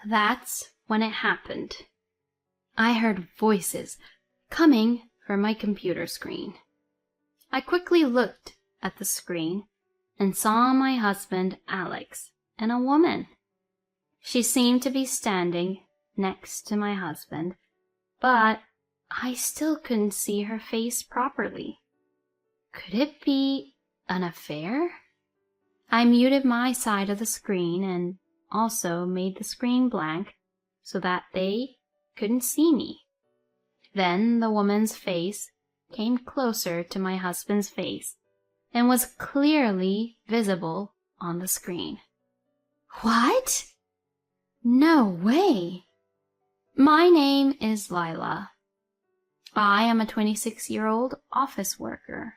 That's when it happened. I heard voices coming from my computer screen. I quickly looked at the screen and saw my husband, Alex, and a woman. She seemed to be standing next to my husband, but I still couldn't see her face properly. Could it be an affair? I muted my side of the screen and also made the screen blank so that they couldn't see me. Then the woman's face came closer to my husband's face and was clearly visible on the screen. What? No way. My name is Lila. I am a 26-year-old office worker.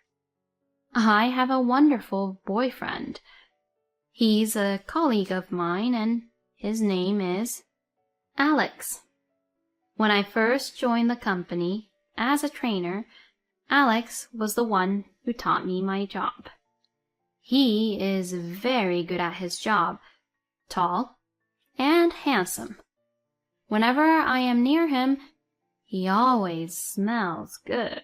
I have a wonderful boyfriend. He's a colleague of mine and his name is Alex. When I first joined the company as a trainer, Alex was the one who taught me my job. He is very good at his job, tall and handsome. Whenever I am near him, he always smells good.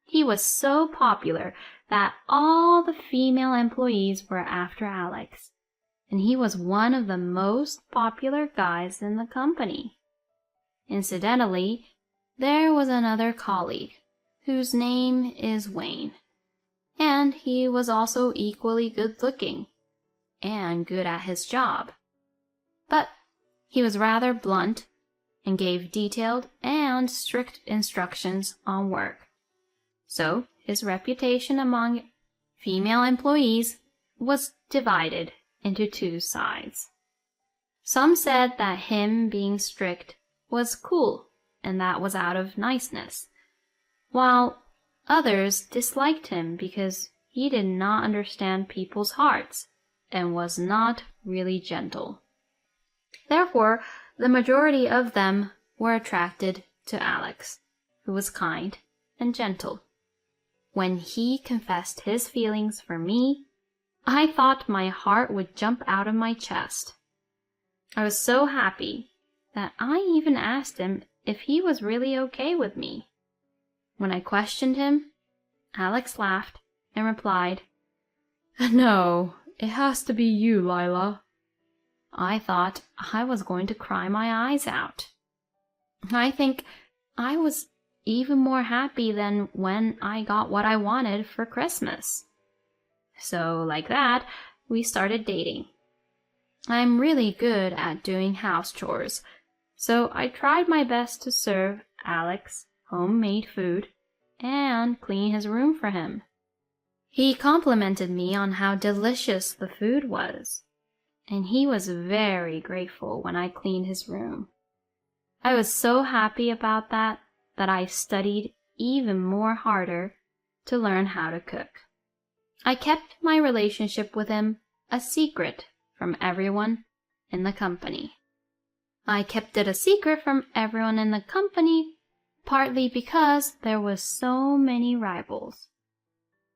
He was so popular that all the female employees were after Alex, and he was one of the most popular guys in the company. Incidentally, there was another colleague whose name is Wayne, and he was also equally good-looking and good at his job. But he was rather blunt and gave detailed and strict instructions on work. So his reputation among female employees was divided into two sides. Some said that him being strict was cool and that was out of niceness, while others disliked him because he did not understand people's hearts and was not really gentle. Therefore, the majority of them were attracted to Alex, who was kind and gentle. When he confessed his feelings for me, I thought my heart would jump out of my chest. I was so happy that I even asked him if he was really okay with me. When I questioned him, Alex laughed and replied, "No, it has to be you, Lila." I thought I was going to cry my eyes out. I think I was even more happy than when I got what I wanted for Christmas. So, like that, we started dating. I'm really good at doing house chores, so I tried my best to serve Alex homemade food and clean his room for him. He complimented me on how delicious the food was, and he was very grateful when I cleaned his room. I was so happy about that I studied even more harder to learn how to cook. I kept my relationship with him a secret from everyone in the company. I kept it a secret from everyone in the company partly because there were so many rivals.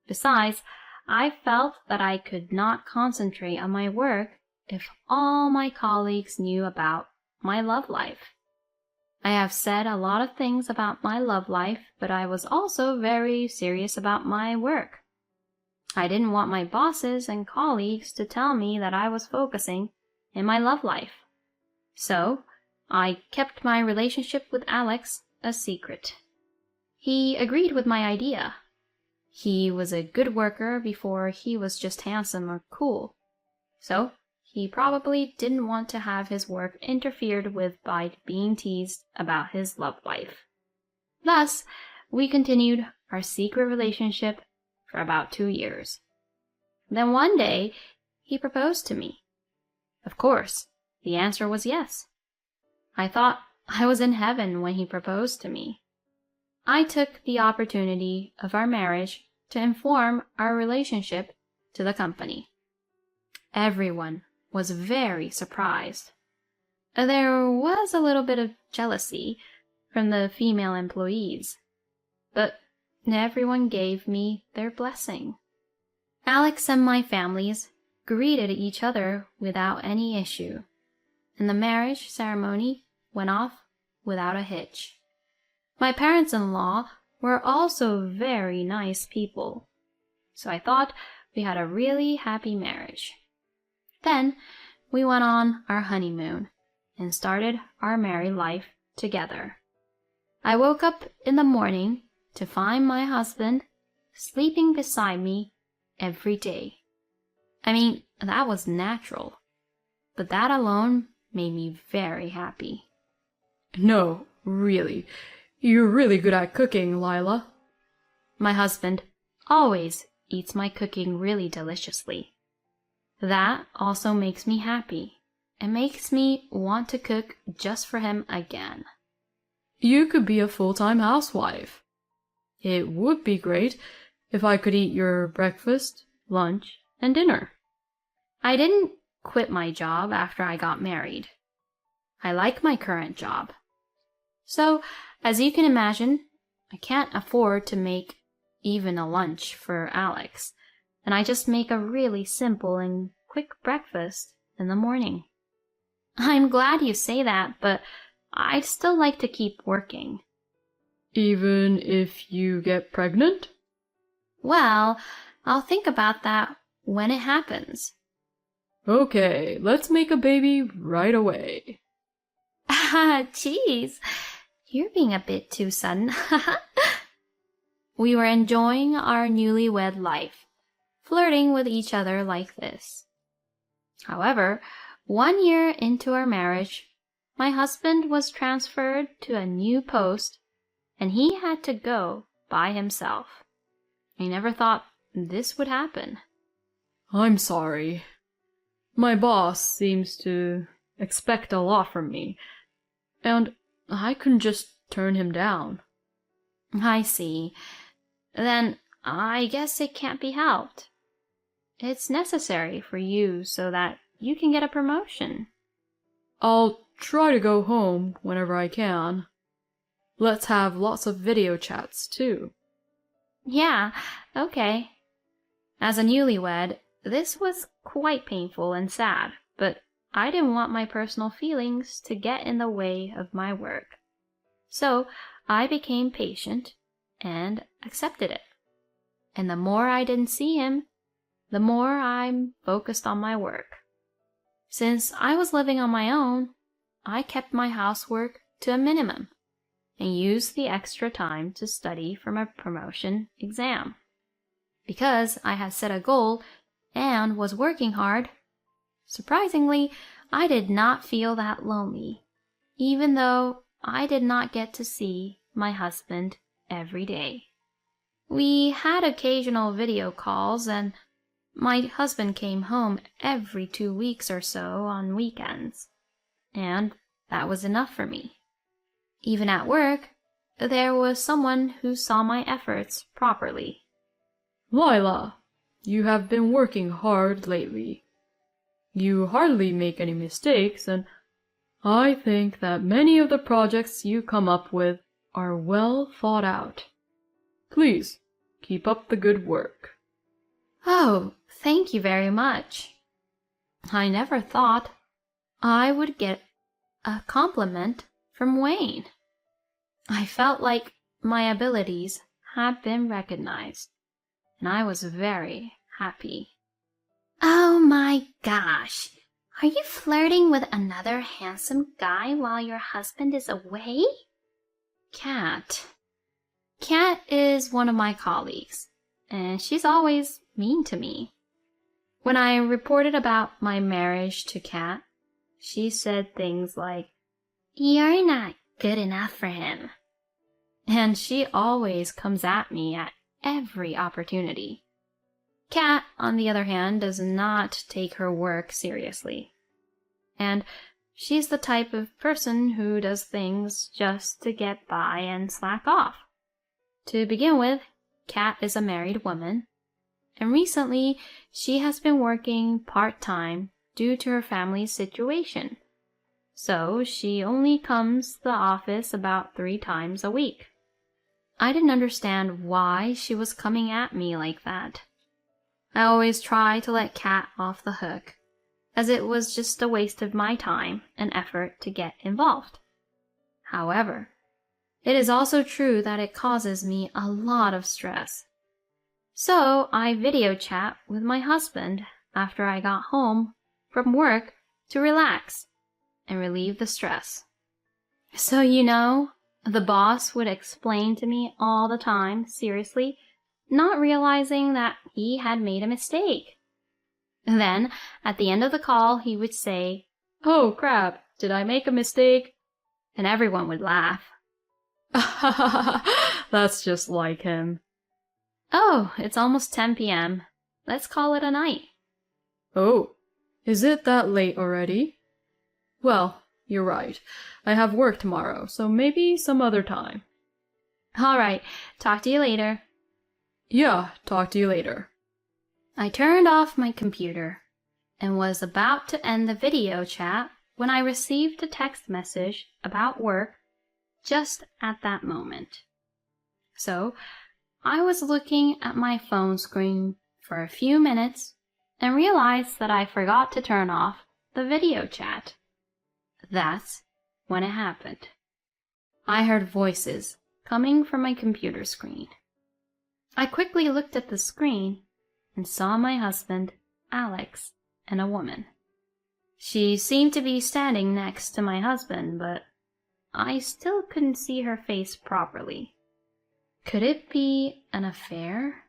Besides, I felt that I could not concentrate on my work if all my colleagues knew about my love life. I have said a lot of things about my love life, but I was also very serious about my work. I didn't want my bosses and colleagues to tell me that I was focusing in my love life. So, I kept my relationship with Alex a secret. He agreed with my idea. He was a good worker before he was just handsome or cool. So, he probably didn't want to have his work interfered with by being teased about his love life. Thus, we continued our secret relationship for about 2 years. Then one day, he proposed to me. Of course, the answer was yes. I thought I was in heaven when he proposed to me. I took the opportunity of our marriage to inform our relationship to the company. Everyone was very surprised. There was a little bit of jealousy from the female employees, but everyone gave me their blessing. Alex and my families greeted each other without any issue, and the marriage ceremony went off without a hitch. My parents-in-law were also very nice people, so I thought we had a really happy marriage. Then we went on our honeymoon and started our married life together. I woke up in the morning to find my husband sleeping beside me every day. I mean, that was natural, but that alone made me very happy. No, really. You're really good at cooking, Lila. My husband always eats my cooking really deliciously. That also makes me happy and makes me want to cook just for him again. You could be a full-time housewife. It would be great if I could eat your breakfast, lunch, and dinner. I didn't quit my job after I got married. I like my current job. So, as you can imagine, I can't afford to make even a lunch for Alex, and I just make a really simple and quick breakfast in the morning. I'm glad you say that, but I'd still like to keep working. Even if you get pregnant? Well, I'll think about that when it happens. Okay, let's make a baby right away. Ah, jeez. You're being a bit too sudden. We were enjoying our newlywed life, flirting with each other like this. However, 1 year into our marriage, my husband was transferred to a new post, and he had to go by himself. I never thought this would happen. I'm sorry. My boss seems to expect a lot from me, and I couldn't just turn him down. I see. Then I guess it can't be helped. It's necessary for you so that you can get a promotion. I'll try to go home whenever I can. Let's have lots of video chats, too. Yeah, okay. As a newlywed, this was quite painful and sad, but I didn't want my personal feelings to get in the way of my work. So I became patient and accepted it. And the more I didn't see him, the more I'm focused on my work. Since I was living on my own, I kept my housework to a minimum and used the extra time to study for my promotion exam. Because I had set a goal and was working hard, surprisingly, I did not feel that lonely, even though I did not get to see my husband every day. We had occasional video calls, and my husband came home every 2 weeks or so on weekends, and that was enough for me. Even at work, there was someone who saw my efforts properly. Lila, you have been working hard lately. You hardly make any mistakes, and I think that many of the projects you come up with are well thought out. Please, keep up the good work. Oh, thank you very much. I never thought I would get a compliment from Wayne. I felt like my abilities had been recognized, and I was very happy. Oh my gosh! Are you flirting with another handsome guy while your husband is away? Kat. Kat is one of my colleagues, and she's always mean to me. When I reported about my marriage to Kat, she said things like, "You're not good enough for him." And she always comes at me at every opportunity. Kat, on the other hand, does not take her work seriously. And she's the type of person who does things just to get by and slack off. To begin with, Kat is a married woman, and recently she has been working part-time due to her family's situation. So she only comes to the office about 3 times a week. I didn't understand why she was coming at me like that. I always try to let Kat off the hook, as it was just a waste of my time and effort to get involved. However, it is also true that it causes me a lot of stress. So I video chat with my husband after I got home from work to relax and relieve the stress. So the boss would explain to me all the time, seriously, not realizing that he had made a mistake. Then, at the end of the call, he would say, "Oh, crap, did I make a mistake?" And everyone would laugh. That's just like him. Oh, it's almost 10 p.m. Let's call it a night. Oh, is it that late already? Well, you're right. I have work tomorrow, so maybe some other time. All right, talk to you later. Yeah, talk to you later. I turned off my computer and was about to end the video chat when I received a text message about work just at that moment. So, I was looking at my phone screen for a few minutes and realized that I forgot to turn off the video chat. That's when it happened. I heard voices coming from my computer screen. I quickly looked at the screen and saw my husband, Alex, and a woman. She seemed to be standing next to my husband, but I still couldn't see her face properly. Could it be an affair?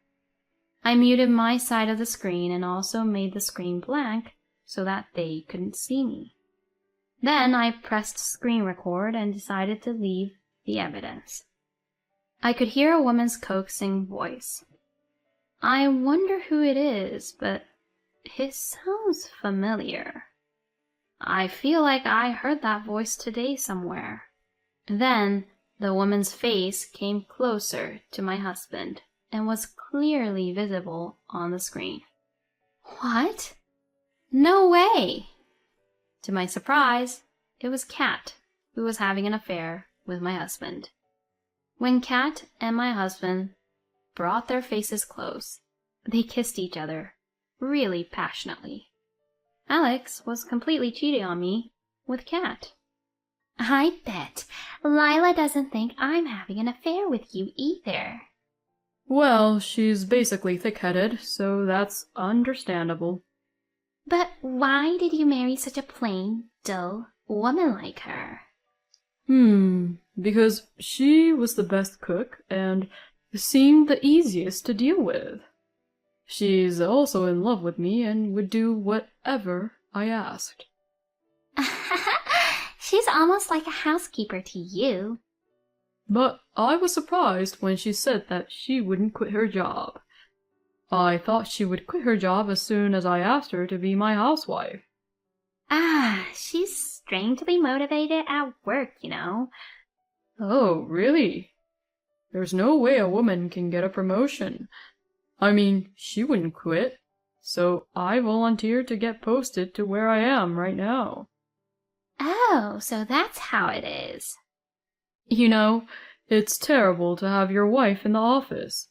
I muted my side of the screen and also made the screen blank so that they couldn't see me. Then I pressed screen record and decided to leave the evidence. I could hear a woman's coaxing voice. I wonder who it is, but it sounds familiar. I feel like I heard that voice today somewhere. Then the woman's face came closer to my husband and was clearly visible on the screen. What? No way! To my surprise, it was Kat, who was having an affair with my husband. When Kat and my husband brought their faces close, they kissed each other, really passionately. Alex was completely cheating on me with Kat. I bet Lila doesn't think I'm having an affair with you either. Well, she's basically thick-headed, so that's understandable. But why did you marry such a plain, dull woman like her? Because she was the best cook and seemed the easiest to deal with. She's also in love with me and would do whatever I asked. She's almost like a housekeeper to you. But I was surprised when she said that she wouldn't quit her job. I thought she would quit her job as soon as I asked her to be my housewife. She's strangely motivated at work, Oh, really? There's no way a woman can get a promotion. I mean, she wouldn't quit, so I volunteered to get posted to where I am right now. Oh, so that's how it is. It's terrible to have your wife in the office.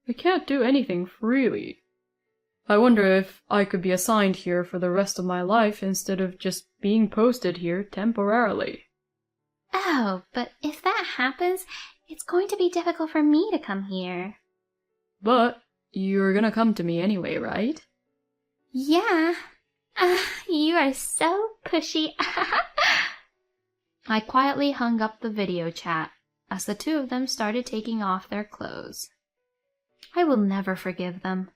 I can't do anything freely. I wonder if I could be assigned here for the rest of my life instead of just being posted here temporarily. Oh, but if that happens, it's going to be difficult for me to come here. But you're gonna come to me anyway, right? Yeah. You are so pushy. I quietly hung up the video chat as the two of them started taking off their clothes. I will never forgive them.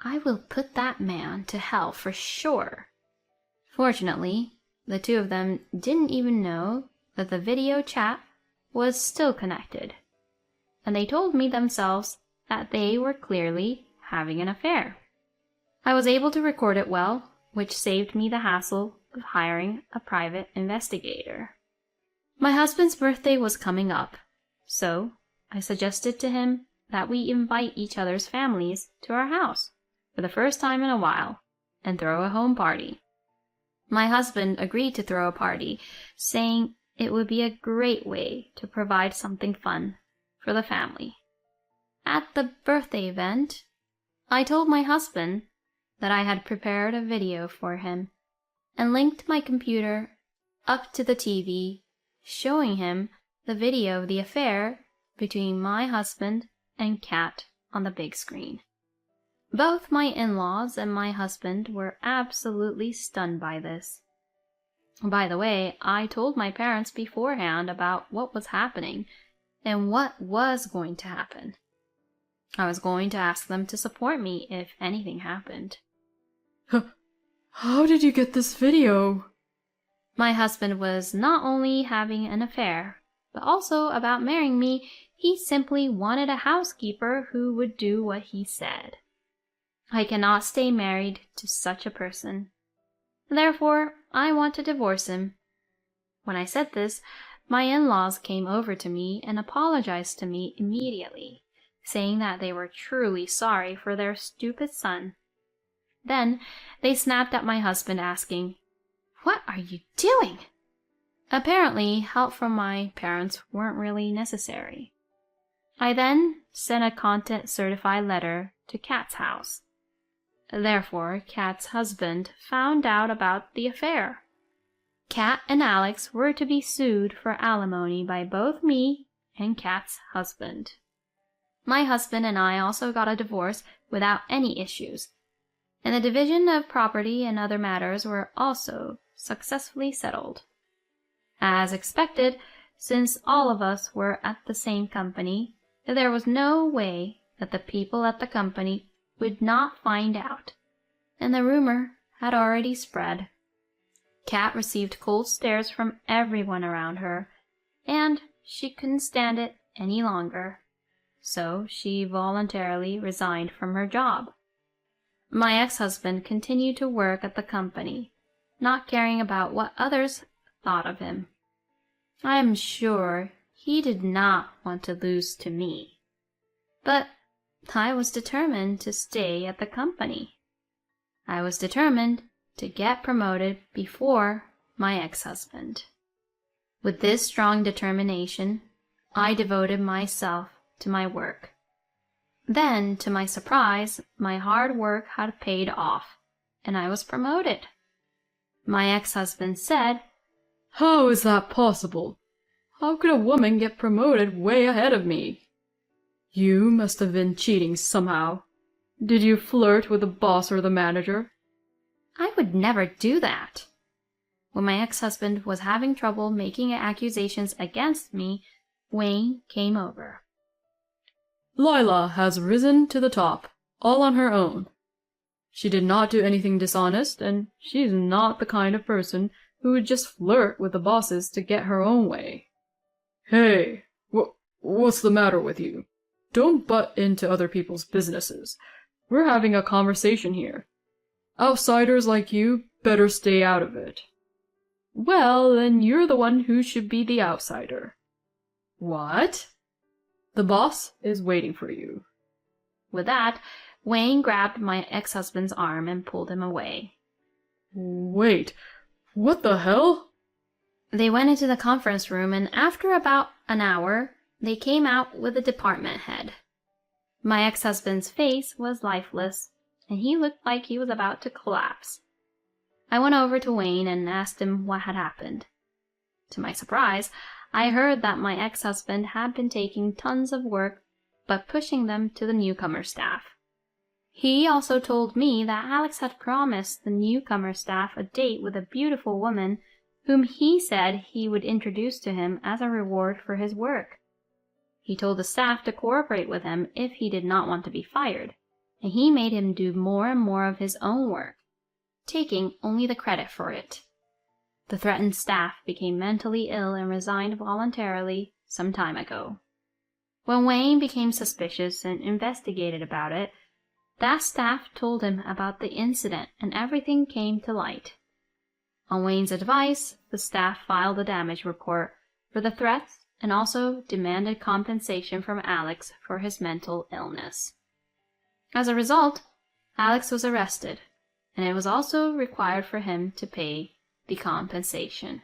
I will put that man to hell for sure. Fortunately, the two of them didn't even know that the video chat was still connected, and they told me themselves that they were clearly having an affair. I was able to record it well, which saved me the hassle of hiring a private investigator. My husband's birthday was coming up, so I suggested to him that we invite each other's families to our house for the first time in a while and throw a home party. My husband agreed to throw a party, saying it would be a great way to provide something fun for the family. At the birthday event, I told my husband that I had prepared a video for him and linked my computer up to the TV, showing him the video of the affair between my husband and Kat on the big screen. Both my in-laws and my husband were absolutely stunned by this. By the way, I told my parents beforehand about what was happening and what was going to happen. I was going to ask them to support me if anything happened. How did you get this video? My husband was not only having an affair, but also about marrying me. He simply wanted a housekeeper who would do what he said. I cannot stay married to such a person. Therefore, I want to divorce him. When I said this, my in-laws came over to me and apologized to me immediately, saying that they were truly sorry for their stupid son. Then they snapped at my husband, asking, "What are you doing?" Apparently, help from my parents weren't really necessary. I then sent a content-certified letter to Kat's house. Therefore, Kat's husband found out about the affair. Kat and Alex were to be sued for alimony by both me and Kat's husband. My husband and I also got a divorce without any issues, and the division of property and other matters were also successfully settled. As expected, since all of us were at the same company, there was no way that the people at the company would not find out, and the rumor had already spread. Kat received cold stares from everyone around her, and she couldn't stand it any longer, so she voluntarily resigned from her job. My ex-husband continued to work at the company, not caring about what others thought of him. I am sure he did not want to lose to me, but I was determined to stay at the company. I was determined to get promoted before my ex-husband. With this strong determination, I devoted myself to my work. Then, to my surprise, my hard work had paid off, and I was promoted. My ex-husband said, "How is that possible? How could a woman get promoted way ahead of me? You must have been cheating somehow. Did you flirt with the boss or the manager?" I would never do that. When my ex-husband was having trouble making accusations against me, Wayne came over. "Lila has risen to the top, all on her own. She did not do anything dishonest, and she's not the kind of person who would just flirt with the bosses to get her own way." "Hey, what's the matter with you? Don't butt into other people's businesses. We're having a conversation here. Outsiders like you better stay out of it." "Well, then you're the one who should be the outsider." "What?" "The boss is waiting for you." With that, Wayne grabbed my ex-husband's arm and pulled him away. "Wait, what the hell?" They went into the conference room, and after about an hour, they came out with the department head. My ex-husband's face was lifeless, and he looked like he was about to collapse. I went over to Wayne and asked him what had happened. To my surprise, I heard that my ex-husband had been taking tons of work, but pushing them to the newcomer staff. He also told me that Alex had promised the newcomer staff a date with a beautiful woman whom he said he would introduce to him as a reward for his work. He told the staff to cooperate with him if he did not want to be fired, and he made him do more and more of his own work, taking only the credit for it. The threatened staff became mentally ill and resigned voluntarily some time ago. When Wayne became suspicious and investigated about it, that staff told him about the incident and everything came to light. On Wayne's advice, the staff filed a damage report for the threats and also demanded compensation from Alex for his mental illness. As a result, Alex was arrested, and it was also required for him to pay the compensation.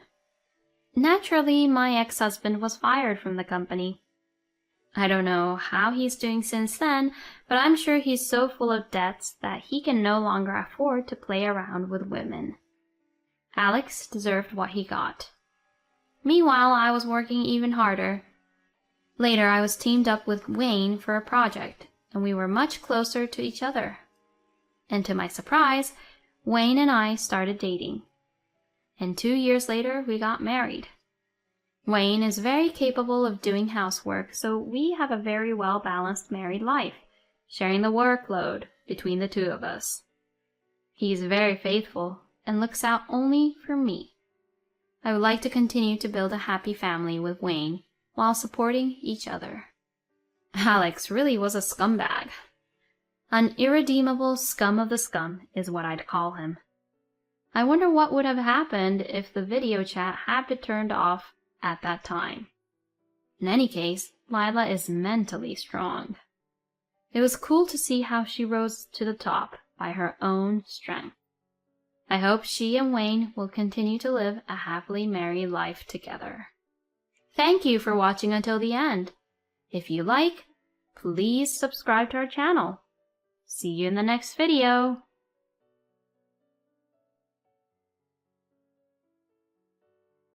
Naturally, my ex-husband was fired from the company. I don't know how he's doing since then, but I'm sure he's so full of debts that he can no longer afford to play around with women. Alex deserved what he got. Meanwhile, I was working even harder. Later, I was teamed up with Wayne for a project, and we were much closer to each other. And to my surprise, Wayne and I started dating. And 2 years later, we got married. Wayne is very capable of doing housework, so we have a very well-balanced married life, sharing the workload between the two of us. He is very faithful and looks out only for me. I would like to continue to build a happy family with Wayne while supporting each other. Alex really was a scumbag. An irredeemable scum of the scum is what I'd call him. I wonder what would have happened if the video chat had been turned off at that time. In any case, Lila is mentally strong. It was cool to see how she rose to the top by her own strength. I hope she and Wayne will continue to live a happily married life together. Thank you for watching until the end. If you like, please subscribe to our channel. See you in the next video.